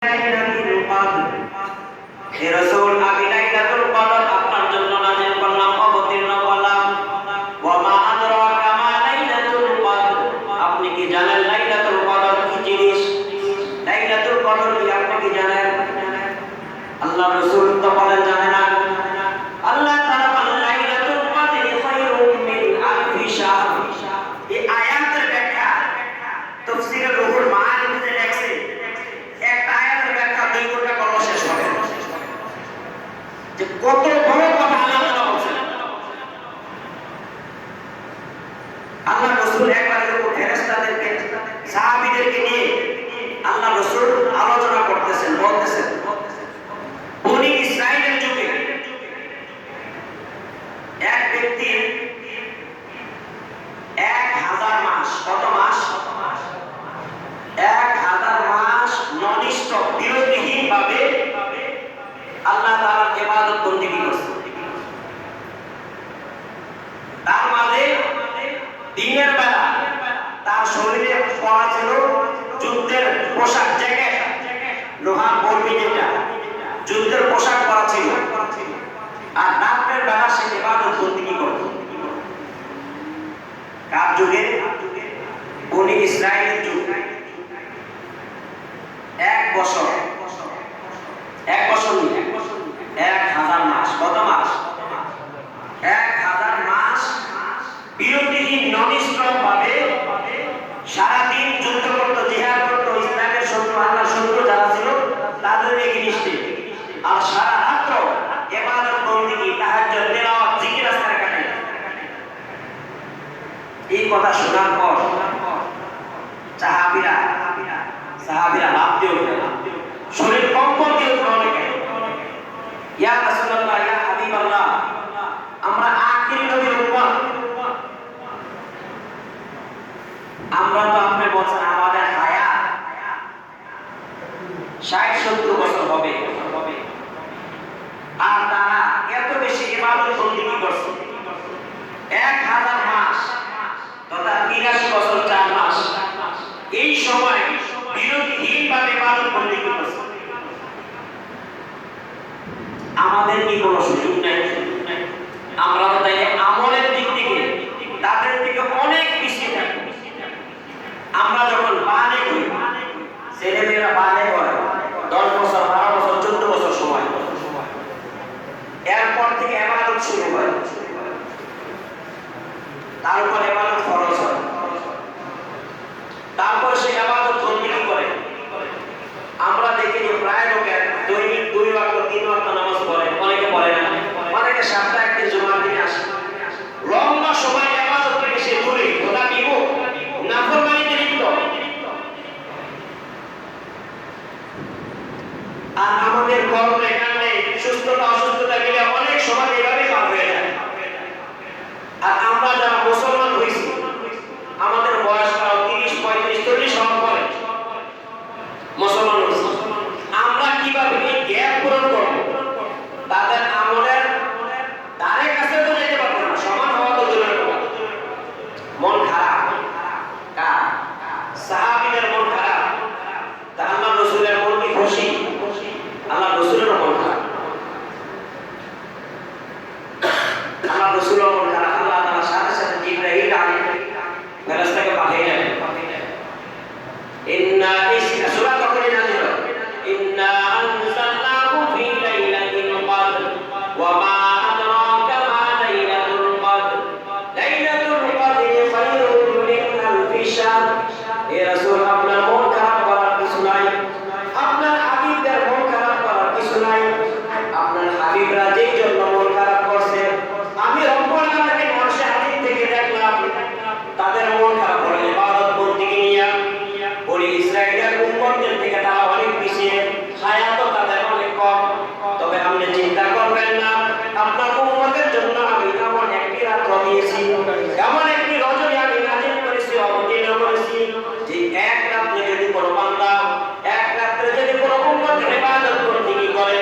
লাইলাতুল কদর হে রাসূল আমি লাইলাতুল কদর আপনার জন্য নাযিল করলাম অবতীর্ণ করলাম ওয়া মা আদরাকা মা লাইলাতুল কদর আপনি কি জানেন লাইলাতুল কদর কি জিনিস লাইলাতুল কদর কি আপনি কি জানেন আল্লাহ রাসূল তো বলেন জানে না আল্লাহ তাআলা বলেন লাইলাতুল কদর খায়রুম মিন আলফি শাহর এই আয়াতের ব্যাখ্যা তাফসীরে রুহুল মাআনিতে লেখছে একটা আয়াতের ব্যাখ্যা 2 ঘন্টা করলে শেষ হবে যে কত বড় কথা আল্লাহ তাআলা বলেন আল্লাহ রাসূল একবার এরকম ফেরেশতাদেরকে সাহাবীদেরকে নিয়ে আল্লাহ রাসূল আলোচনা করতেছেন বলতেছেন বনি ইসরাইলের যুগে এক ব্যক্তি 1000 মাস কত মাস 1000 মাস ননিষ্ঠ বিরতিহীন ভাবে আল্লাহ তাআলার ইবাদত বندگی করছে তার মাঝে দিনের বেলা তার শরীরে পরা ছিল যুদ্ধের পোশাক জ্যাকেট লোহার বর্মি যেটা যুদ্ধের পোশাক পরা ছিল আর রাতের বেলা সে ইবাদত বندگی করত কার যুগে বনি ইসরাইলের যুগে 1 বছর 1000 মাস কত মাস 1000 মাস বিরতিহীন ননিষ্ঠম ভাবে সারা দিন যুদ্ধ করত জিহাদ করত ইসলামের শত্রু আল্লাহর শত্রু যারা ছিল তাদের এগেইনস্টে আর সারা রাত ইবাদত বندگی তাহাজ্জুদ তিলাওয়াত জিকির আজকার কাটে এই কথা শোনার পর সাহাবীরা লাফ দিয়ে উঠলেন শরীর কম্পন দিয়ে উঠল অনেকে ইয়া রাসূলুল্লাহ ইয়া হাবিবাল্লাহ আমরা আখিরি নবীর উম্মত আমরা তো আপনি বলছেন আমাদের হায়াত 60-70 বছর হবে আর তারা এত বেশি ইবাদত বندگی করছে 1000 মাস তথা 83 বছর 4 মাস এই সময় বিরতিহীন ভাবে ইবাদত বندگی করছে আমাদের কি কোনো সুযোগ নাই আমরা তো তাই আমলের দিক থেকে তাদের থেকে অনেক পিছিয়ে থাকি আমরা যখন বালেগ হই ছেলেমেয়েরা বালেগ হয় 10 বছর 12 বছর 14 বছর সময় এরপর থেকে ইবাদত শুরু হয় তার উপর ইবাদত ফরজ হয় তারপর সে ইবাদত বندگی করে আমরা দেখি যে প্রায় লোকের দৈনিক 2 ওয়াক্ত 3 ওয়াক্ত নামাজ পড়ে অনেকে পড়ে না অনেকে সপ্তাহে একদিন জুমার দিনে আসে লম্বা সময় ইবাদত থেকে সে দূরে খোদা বিমুখ নাফরমানিতে লিপ্ত আর আমাদের কর্মে কাণ্ডে সুস্থতা অসুস্থতা গেলে অনেক সময় এভাবে পার হয়ে যায় আর আমরা যারা মুসলমান হইছি আমাদের বয়স 30 35 40 হওয়ার পরে মুসলমান হইছি আমরা কিভাবে এই গ্যাপ পূরণ করব তাদের আমলের তারে কাছে তো যেতে পারবো না সমান হওয়া তো দূরের কথা মন খারাপ কার সাহাবীদের মন খারাপ তা আল্লাহ রাসূলের মন কি খুশি আল্লাহ রাসূলের মন খারাপ আল্লাহ রাসূলের মন খারাপ আল্লাহ তাআলা সাথে সাথে জিবরাইল আলাইহিস ফেরেশতাকে পাঠিয়ে ইন্না সূরা তখনই নাযিল ইন্না আনজালনাহু ফি লাইলাতিল কদর ওয়া মা আদরাকা মা লাইলাতুল কদর লাইলাতুল কদর খায়রুম মিন আলফি শাহর হে রাসূল আপনার মন খারাপ করার কিছু নাই আপনার হাবিবদের মন খারাপ করার কিছু নাই আপনার হাবিবরা যেই জন্য মন খারাপ করছে আমি রব্বুল আলামিন মানুষের হাদিস থেকে দেখলাম তাদের মন খারাপ হলো ইবাদত বندگی নিয়ে বনি ইসরাইলের উম্মতদের থেকে তারা অনেক পিছিয়ে হায়াতও তাদের অনেক কম তবে আপনি চিন্তা করবেন না আপনার উম্মতের জন্য আমি এমন একটি রাত দিয়েছি এমন একটি রজনী আমি নাযিল করেছি অবতীর্ণ করেছি যে এক রাতে যদি কোনো বান্দা এক রাতে যদি কোনো উম্মত ইবাদত বندگی করে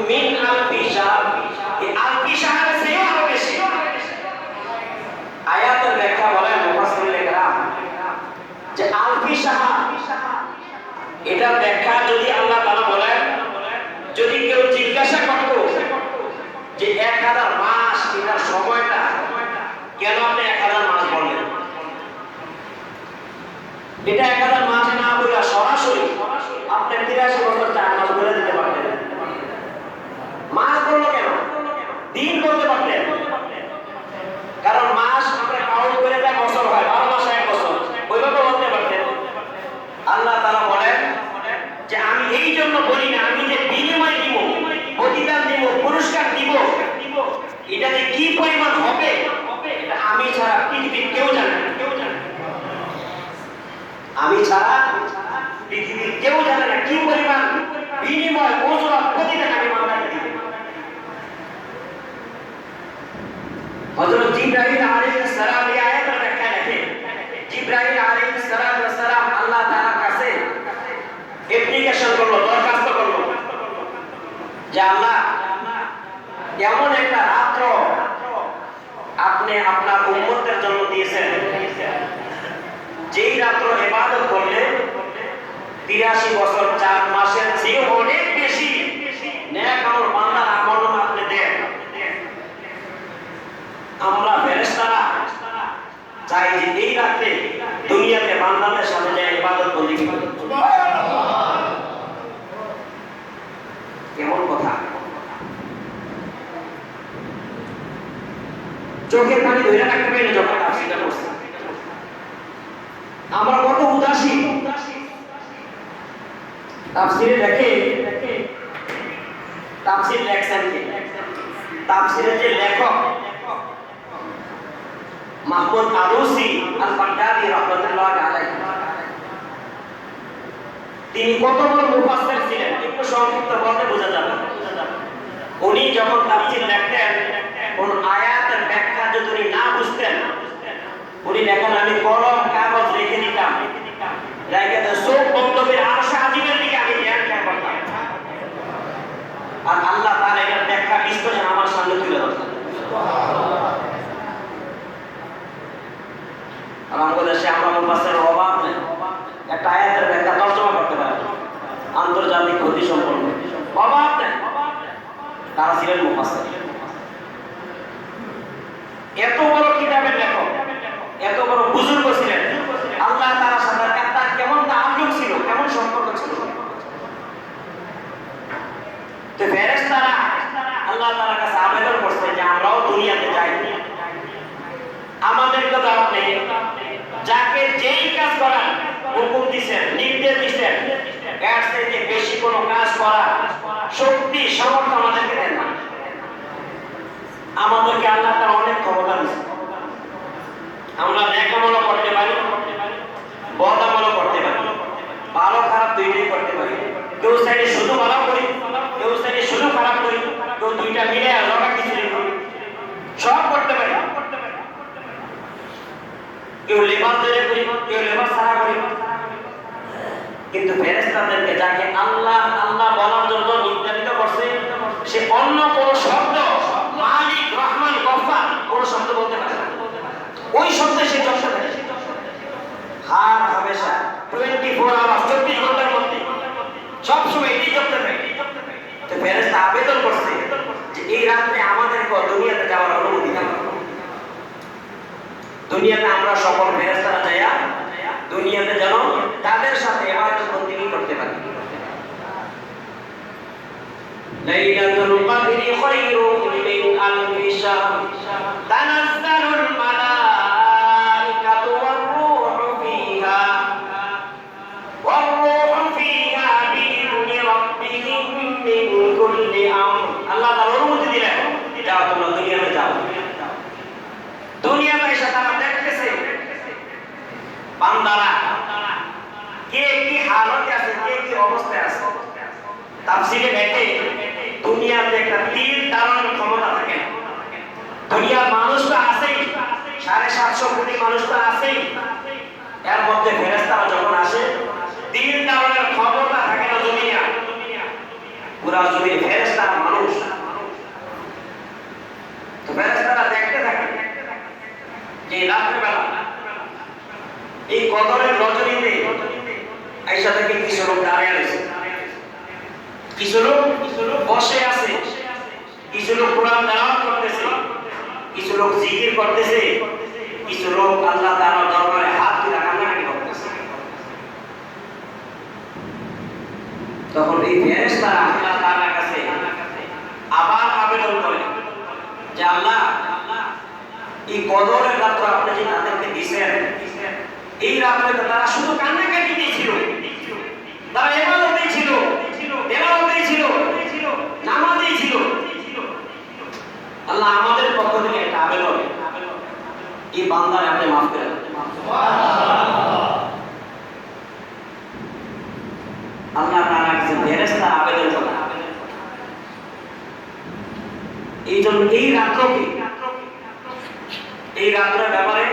মিন আলফি শাহর, এই আলফি শাহরের চেয়েও আরো বেশি। আয়াতের ব্যাখ্যা বলেন মুফাসসিরিনে কেরাম যে আলফি শাহর এটার ব্যাখ্যা যদি আল্লাহ তাআলা বলেন, যদি কেউ জিজ্ঞাসা করত যে 1000 মাস এটার সময়টা কেন আপনি 1000 মাস বললেন, এটা 1000 মাস না বলে সরাসরি আপনি 83 বছর 4 মাস বলে দিতে পারতেন। মাস বললো কেন? দিন বলতে পারতেন, কারণ মাস আমরা কাউন্ট করে যা বছর হয়, 12 মাসে 1 বছর, ওইভাবে বলতে পারতেন। আল্লাহ তাআলা বলেন যে আমি এই জন্য বলি না, আমি যে বিনিময় দিব, প্রতিদান দিব, পুরস্কার দিব, এটাতে কি পরিমাণ হবে এটা আমি ছাড়া পৃথিবীর কেউ জানে না। আমি ছাড়া পৃথিবীর কেউ জানে না কি পরিমাণ বিনিময়, ওজর, প্রতিদান আমি বান্দাকে দিব। হযরত জিবরাইল আলাইহিস সালাম এই আয়াতের ব্যাখ্যা লেখেন, জিবরাইল আলাইহিস সালাম আল্লাহ তাআলার কাছে অ্যাপ্লিকেশন করলো, দরখাস্ত করলো যে আল্লাহ, এমন একটা রাত্র আপনি আপনার উম্মতের জন্য দিয়েছেন, যেই রাত্র ইবাদত করলে 83 বছর 4 মাসের চেয়ে অনেক বেশি নেক আমল বান্দার আমল আপনি দেন। আমরা ফেরেশতারা চাই যে এই রাতে দুনিয়াতে বান্দাদের সাথে যে ইবাদত করি। কেমন কথা! চোখের পানি ধরে রাখতে পারি না যখন তাফসীরটা করছি। আমরা কত উদাসীন। তাফসীরে দেখে, তাফসীর লেখছেন কে? তাফসীরের যে লেখক মাহমুদ আলুসি আল-বাগদাদি রাহমাতুল্লাহ আলাইহি, তিনি কত বড় মুফাসসির ছিলেন একটু সংক্ষিপ্ত বলতে বোঝা যাবে। উনি যখন তাফসীর লিখতেন, কোন আয়াতের ব্যাখ্যা যদি উনি না বুঝতেন, উনি লেখেন আমি কলম কাগজ রেখে দিতাম, রেখে তো সব বক্তব্যের আরশ আজিমের দিকে আমি ধ্যান করতাম, আর আল্লাহ তাআলা এর ব্যাখ্যা বিশ্লেষণ আমার সামনে তুলে ধরতেন। আর আমাদের দেশে আমরা মুফাসসিরের অভাব নেই, একটা আয়াতের ব্যাখ্যা তর্জমা করতে পারে, আন্তর্জাতিক গতি সম্পন্ন অভাব নেই। তারা ছিলেন মুফাসসির। এত বড় কিতাবের লেখক, এত বড় বুজুর্গ ছিলেন, আল্লাহ তাআলার সাথে তার কেমন তাআল্লুক ছিল, কেমন সম্পর্ক ছিল। তো ফেরেশতারা আল্লাহ তাআলার কাছে আবেদন করছে যে আমরাও দুনিয়াতে যাই, আমাদেরকে তো আপনি যাকে যেই কাজ করার হুকুম দিয়েছেন, নির্দেশ দিয়েছেন, এর থেকে বেশি কোনো কাজ করার শক্তি সামর্থ্য আমাদেরকে দেন না। আমাদেরকে আল্লাহ তাআলা অনেক ক্ষমতা দিয়েছেন, আমরা নেক আমলও করতে পারি, বদ আমলও করতে পারি, ভালো খারাপ দুইটাই করতে পারি। কেউ চাইলে শুধু ভালো করি, কেউ চাইলে শুধু খারাপ করি, কেউ দুইটা মিলে আলাদা কিছু করি, সব করতে পারি। কেউ লেবাস ধরে করি, কেউ লেবাস ছাড়া করি। কিন্তু ফেরেশতাদেরকে যাকে আল্লাহ আল্লাহ বলার জন্য নির্ধারিত করছে, সে অন্য কোন শব্দ, মালিক, রহমান, গফফার কোন শব্দ বলতে পারে না। ওই শব্দে সে যশ থাকে হার হামেশা 24 আওয়ার 24 ঘন্টার মধ্যে সব সময় এটাই করতে থাকে। তো ফেরেশতা আবেদন করছে যে এই রাতে আমাদেরকে দুনিয়াতে যাওয়ার অনুমতি দাও। দুনিয়াতে আমরা সকল ফেরেশতারা যাইয়া দুনিয়াতে যেন তাদের সাথে ইবাদত বন্দেগী করতে পারি। লাইলাতুল কদরি খায়রুম মিন আলফি শাহর তানাজ্জালুল মালাইকাতু ওয়ার-রূহু ফিহা ফিহা বিইذনি রাব্বিহিম মিন কুল্লি আমর। আল্লাহ তাআলা অনুমতি দিলেন, যাও তোমরা দুনিয়াতে যাও। দুনিয়াতে এসে তারা দেখতেছে বান্দারা কে কি হালতে আছে, কে কি অবস্থায় আছে। তাফসীরে দেখে দুনিয়াতে একটা তীর দাঁড়ানোর ক্ষমতা থাকে না। দুনিয়ার মানুষ তো আছেই, 750 কোটি মানুষ তো আছেই, এর মধ্যে ফেরেশতারা যখন আসে তীর দাঁড়ানোর ক্ষমতা থাকে না দুনিয়া। পুরা জমির ফেরেশতা মানুষ। তো ফেরেশতারা দেখতে থাকে যে রাত্রিবেলা এই কদরের রজনীতে আয়েশা থেকে কিছু লোক দাঁড়িয়ে আছে, কিছু লোক বসে আছে, কিছু লোক কোরআন তেলাওয়াত করতেছে, কিছু লোক জিকির করতেছে, কিছু লোক আল্লাহ তাআলার দরবারে হাত তুলে কান্নাকাটি করতেছে। তখন এই ফেরেশতারা আল্লাহ তাআলার কাছে আবার আবেদন করে যে আল্লাহ, এই কদরের রাত্র আপনি যে তাদেরকে দিয়েছেন, এই রাত্রে তারা শুধু কান্নাকাটি ছিল, তারা ইবাদতেই ছিল, তেলাওয়াতেই ছিল, নামাজেই ছিল। আল্লাহ আমাদের পক্ষ থেকে একটা আবেদন, এই বান্দারে আপনি মাফ করে দেন। আল্লাহ তাআলা কাছে ফেরেশতা আবেদন করে। এই জন্য এই রাত্রের ব্যাপারে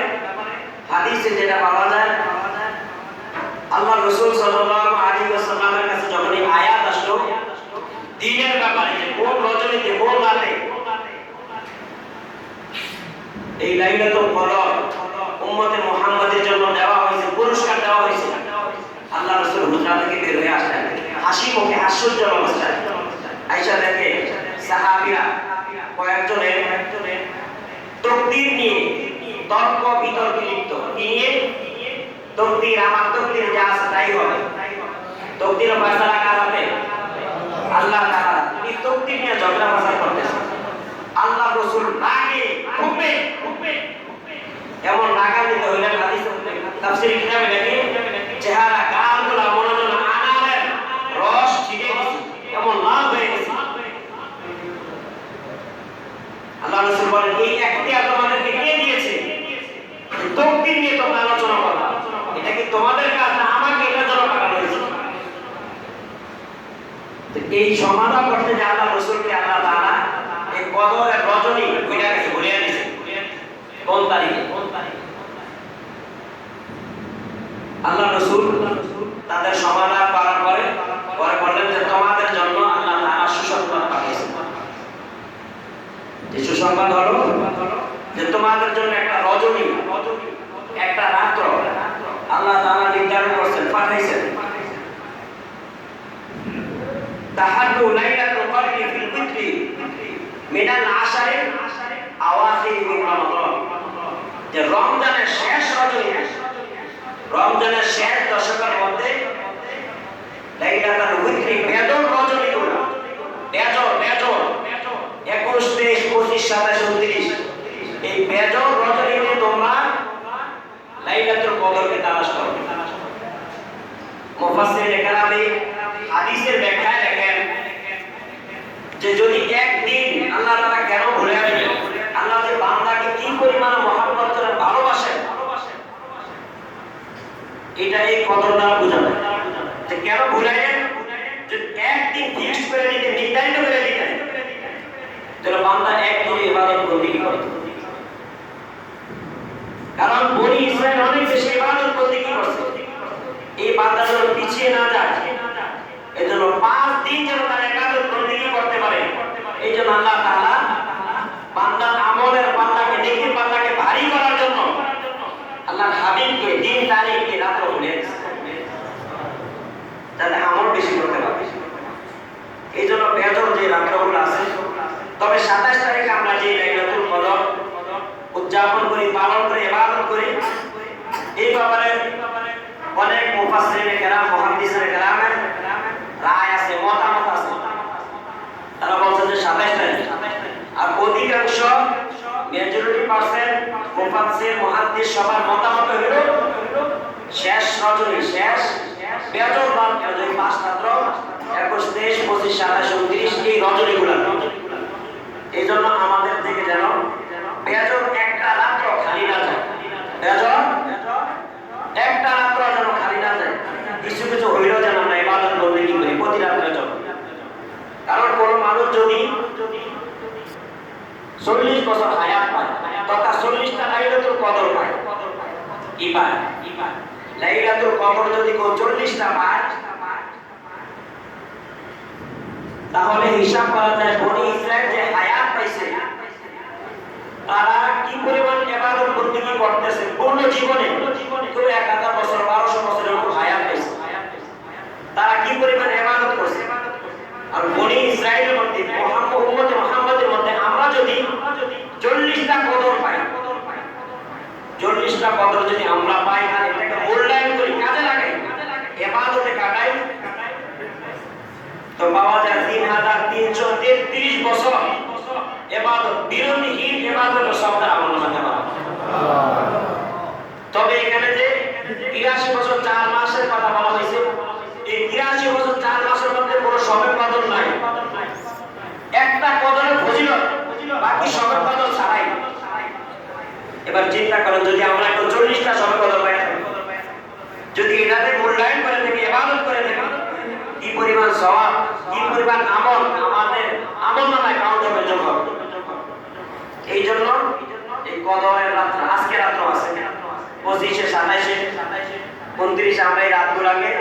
হাদিসে যেটা পাওয়া যায়, আল্লাহ রাসূল সাল্লাল্লাহু আলাইহি ওয়াসাল্লামের কাছে যখন এই আয়াত আসলো দ্বীনের ব্যাপারে, যে কোন রজনীতে কোন রাতে এই লাইলাতুল কদর উম্মতে মুহাম্মাদের জন্য দেওয়া হয়েছে, পুরস্কার দেওয়া হয়েছে, আল্লাহ রাসূল হুজরা থেকে বের হয়ে আসলেন হাসি মুখে, হাস্যোজ্জ্বল অবস্থায়। আয়েশা দেখে সাহাবীরা কয়েকজনে তাকদীর নিয়ে তর্ক বিতর্কে লিপ্ত। নিয়ে তাকদীর, আমার তাকদীর যা আছে তাই হবে, তাকদীরের ফয়সালা কার হাতে? আল্লাহ তাআলা। এই তাকদীর নিয়ে ঝগড়া ফাসাদ করতেছে। আল্লাহ রাসূল রাগে খুববে এমন রাগান্বিত হইলেন, হাদিস তাফসীর কিতাবে লেখে চেহারা গালগুলো মনে যেন আনারের রস ছিটে গেছে, এমন লাল হয়ে গেছে। আল্লাহ রাসূল বলেন, এই এখতিয়ার তোমাদেরকে কে দিয়েছে? তাকদীর নিয়ে তোমরা আলোচনা করবা, এটা কি তোমাদের কাজ না আমাকে এটার জন্য পাঠানো হয়েছে? এই সমাধান করতে যে আল্লাহ রাসূলকে আল্লাহ তাআলা এই কদরের রজনী ওইটা কাছে বলিয়ে দিয়েছে। কোন তারিখে? আল্লাহ রাসূল তাদের সমাধান করার পরে বললেন যে তোমাদের জন্য আল্লাহ তাআলা সুসংবাদ পাঠিয়েছেন। যে সুসংবাদ হলো যে তোমাদের জন্য একটা রজনী, একটা রাত্র আল্লাহ তাআলা নির্ধারণ করেছেন, পাঠাইছেন। তাহাজ্জু লাইলাতুল কদরি ফিল ফিত্রি মিনাল আশারি আওয়াখির মিন রমাদান। যে রমজানের শেষ রজনী, রমজানের শেষ দশকের মধ্যে লাইলাতুল ফিত্রি বেজর রজনীগুলো, বেজর 21, 23, 25, 27, 29 এই বেজর রজনীতে তোমরা লাইলাতুল কদরকে তালাশ করো। মুফাসসিরিনে কেরামে হাদিসের ব্যাখ্যায় লেখেন যে যদি একদিন আল্লাহ তাআলা কেন ভুলে যাবেন, আল্লাহ যে বান্দাকে কি পরিমাণে মহব্বত করেন, ভালোবাসেন, এটা এই কদর দ্বারা বোঝানো। যে কেন ভুলাইলেন, যে একদিন ফিক্স করে দিতেন, নির্ধারিত করে দিতেন, তাহলে বান্দা একদিন ইবাদত বন্দেগী করত। কারণ বনি ইসরাইল অনেক বেশি ইবাদত বন্দেগী করছে, এই বান্দা যেন পিছিয়ে না যায়, এজন্য 5 দিন যেন তারা ইবাদত বন্দেগী করতে পারে। এই জন্য আল্লাহ তাআলা বান্দার আমলের পাল্লাকে, নেকির পাল্লাকে ভারী করার জন্য আল্লাহর হাবিবকে দিন তারিখকে রাত্র বলেছে, যাতে আমল বেশি করতে পারে। এই জন্য বেজর যে রাত্রগুলো আছে, তবে 27 তারিখে আমরা যে লাইলাতুল কদর উদযাপন করি, পালন করি, ইবাদত করি, এই ব্যাপারে অনেক মুফাসসিরিনে কেরাম, মুহাদ্দিসিনে কেরামের রায় আছে, মতামত আছে। তারা বলছে যে 27 তারিখ। আর অধিকাংশ মেজরিটি পার্সেন্ট মুফাসসির, মুহাদ্দিস সবার মতামত হলো শেষ রজনী, শেষ বেজর রাত, যে 5 রাত্র 21, 23, 25, 27, 29 এই রজনীগুলো। এই জন্য আমাদের থেকে যেন বেজর একটা রাত্র খালি না যায়, বেজর একটা রাত্র যেন খালি না যায়। কিছু কিছু হইলেও যেন আমরা ইবাদত বন্দেগী করি প্রতি রাত্রে জন্য। কারণ কোন মানুষ যদি 40 বছর হায়াত পায়, তথা 40টা লাইলাতুল কদর পায়, কি পায়? লাইলাতুল কদর যদি কেউ 40টা পায়, তাহলে হিসাব করা যায় বনি ইসরায়েল যে হায়াত পাইছে তারা কি পরিমাণ ইবাদত বন্দেগী করতেছে পূর্ণ জীবনে তো 1000 বছর 1200 বছরের উপর হায়াত পাইছে তারা কি পরিমাণ ইবাদত করছে আর বনি ইসরায়েলের মধ্যে মুহাম্মদের মধ্যে আমরা যদি 40টা কদর পাই 40টা কদর যদি আমরা পাই আর এটাকে মূল্যায়ন করি কাজে লাগাই ইবাদতে কাটাই তো পাওয়া যায় 3333 বছর ইবাদত বিরতিহীন ইবাদত শব্দ আমলনামা দেওয়া তবে এখানে যে 83 বছর 4 মাসের কথা বলা হয়েছে এই 83 বছর 4 মাসের মধ্যে কোনো সবে কদর নাই একটা কদরের ফজিলত বাকি সবে কদর ছাড়াই এবার চিন্তা করেন যদি আমরা 40টা সবে কদর পাই যদি এটাতে মূল্যায়ন করে থাকি ইবাদত করে থাকি কি পরিমাণ সওয়াব কি পরিমাণ আমল আমাদের আমলনামায় কাউন্ট হবে যখন এই জন্য এই কদরের রাত আজকে রাত আছে 25 27 29 আমরা এই রাতগুলোকে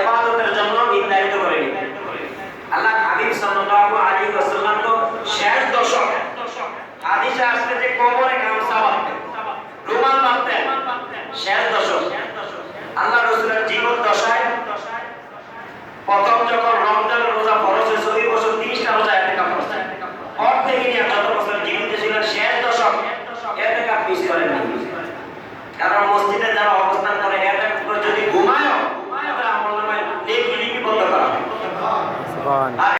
ইবাদতের জন্য নির্ধারিত করে নিই আল্লাহ হাবিব সাল্লাল্লাহু আলাইহি ওয়াসাল্লাম তো শেষ দশক হাদিসে আসছে যে কবরে গামছা বাঁধতেন রুমাল বাঁধতেন শেষ